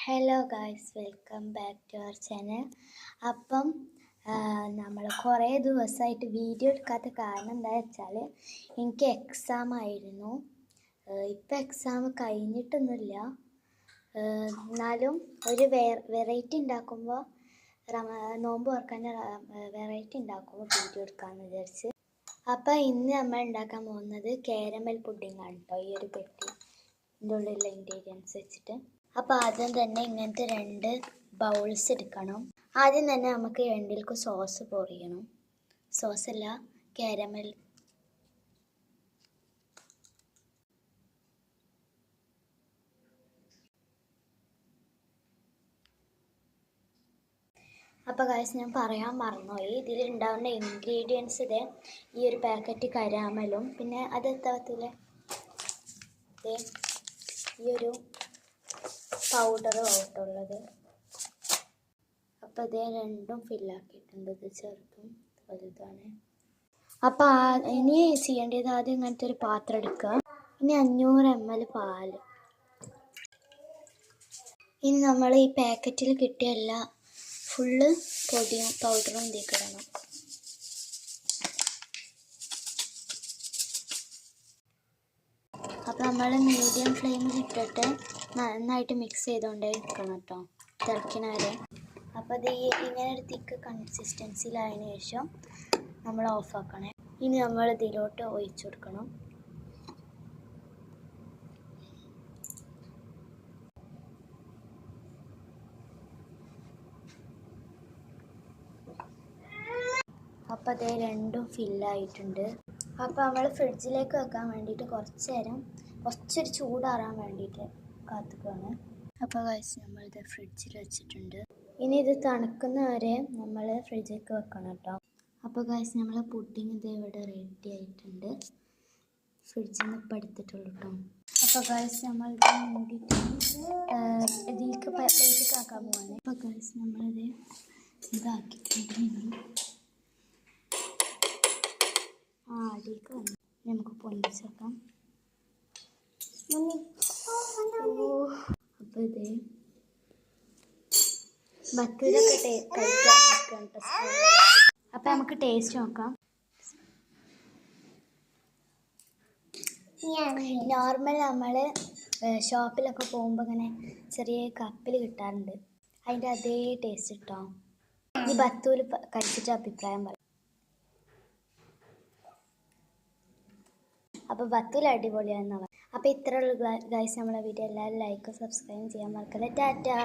Hello guys, welcome back to our channel. അപ്പം നമ്മൾ കുറേ ദിവസമായിട്ട് വീഡിയോ എടുക്കാത്ത കാരണം എന്താ വെച്ചാൽ എനിക്ക് എക്സാം ആയിരുന്നു. ഇപ്പം എക്സാം കഴിഞ്ഞിട്ടൊന്നുമില്ല. എന്നാലും ഒരു വെറൈറ്റി ഉണ്ടാക്കുമ്പോൾ നോമ്പ് തുറക്കാൻ വെറൈറ്റി ഉണ്ടാക്കുമ്പോൾ വീഡിയോ എടുക്കാമെന്ന് വിചാരിച്ച്. അപ്പം ഇന്ന് നമ്മൾ ഉണ്ടാക്കാൻ പോകുന്നത് കാരമൽ പുഡിംഗ് ആണ് കേട്ടോ. ഈ ഒരു പെട്ടി ഇതിൻ്റെ ഉള്ളിലുള്ള ഇൻഗ്രീഡിയൻസ് വെച്ചിട്ട്. അപ്പോൾ ആദ്യം തന്നെ ഇങ്ങനത്തെ 2 ബൗൾസ് എടുക്കണം. ആദ്യം തന്നെ നമുക്ക് രണ്ടിലേക്ക് സോസ് പൊറിയണം. സോസല്ല, കാരമൽ. അപ്പോൾ ഗൈസ്, ഞാൻ പറയാൻ മറന്നുപോയി, ഇതിലുണ്ടാവുന്ന ഇൻഗ്രീഡിയൻസ് ഇത് ഈ ഒരു പാക്കറ്റ് കാരമലും പിന്നെ അത് എത്താത്തില്ലേ ഈ ഒരു പൗഡറും ആയിട്ടുള്ളത്. അപ്പോൾ ഇത് രണ്ടും ഫില്ലാക്കിയിട്ടുണ്ട്. ഇത് ചെറുതും വലുതാണ്. അപ്പോൾ ഇനി ചെയ്യേണ്ടത് ആദ്യം ഇങ്ങനത്തെ ഒരു പാത്രം എടുക്കുക. ഇനി 500 ml പാല്. ഇനി നമ്മൾ ഈ പാക്കറ്റിൽ കിട്ടിയ എല്ലാ ഫുള്ള് പൊടിയും പൗഡറും ഇതിലേക്ക് ഇടണം. അപ്പോൾ നമ്മൾ മീഡിയം ഫ്ലെയിമിൽ ഇട്ടിട്ട് നന്നായിട്ട് മിക്സ് ചെയ്തുകൊണ്ടേ ഇരിക്കണം കേട്ടോ, തിളയ്ക്കണ വരെ. അപ്പോൾ അത് ഇങ്ങനെ ഒരു തിക്ക് കൺസിസ്റ്റൻസിയിലായതിനു ശേഷം നമ്മൾ ഓഫാക്കണേ. ഇനി നമ്മൾ ഇതിലോട്ട് ഒഴിച്ചു കൊടുക്കണം. അപ്പോൾ അത് രണ്ടും ഫില്ലായിട്ടുണ്ട്. അപ്പോൾ നമ്മൾ ഫ്രിഡ്ജിലേക്ക് വെക്കാൻ വേണ്ടിയിട്ട് കുറച്ചൊരു ചൂടാറാൻ വേണ്ടിയിട്ട് കാത്തുകയാണ്. അപ്പോൾ ഗൈസ്, നമ്മളിത് ഫ്രിഡ്ജിൽ വെച്ചിട്ടുണ്ട്. ഇനി ഇത് തണുക്കുന്ന വരെ നമ്മൾ ഫ്രിഡ്ജിലേക്ക് വെക്കണം കേട്ടോ. അപ്പോൾ ഗൈസ്, നമ്മൾ പുഡിംഗ് ഇത് ഇവിടെ റെഡി ആയിട്ടുണ്ട്. ഫ്രിഡ്ജിൽ നിന്ന് ഇപ്പം എടുത്തിട്ടുള്ളൂ കേട്ടോ. അപ്പോൾ ഗൈസ്, നമ്മളിത് മൂടിയിട്ട് ഇതിലേക്ക് പ്ലേറ്റിലേക്ക് ആക്കാൻ പോവാണ്. അപ്പോൾ ഗൈസ്, നമ്മളിത് ഇതാക്കിയിട്ടുണ്ട്. അതിലേക്ക് വന്നു നമുക്ക് പൊന്തിച്ചേക്കാം. അപ്പോൾ ഇത് ബത്തൂരൊക്കെ കഴിക്കാൻ വെക്കാം. അപ്പം നമുക്ക് ടേസ്റ്റ് നോക്കാം. നോർമൽ നമ്മൾ ഷോപ്പിലൊക്കെ പോകുമ്പോൾ ഇങ്ങനെ ചെറിയ കപ്പിൽ കിട്ടാറുണ്ട്, അതിൻ്റെ അതേ ടേസ്റ്റ് കിട്ടോ. ഈ ബത്തൂര് കഴിച്ചിട്ട് അഭിപ്രായം പറയും. അപ്പോൾ ബത്തൂൽ അടിപൊളിയാണെന്ന് പറയാം. അപ്പോൾ ഇത്രയുള്ള ഗൈസ് നമ്മളെ വീഡിയോ എല്ലാവരും ലൈക്കും സബ്സ്ക്രൈബും ചെയ്യാൻ മറക്കല്ലേ. ടാറ്റാ.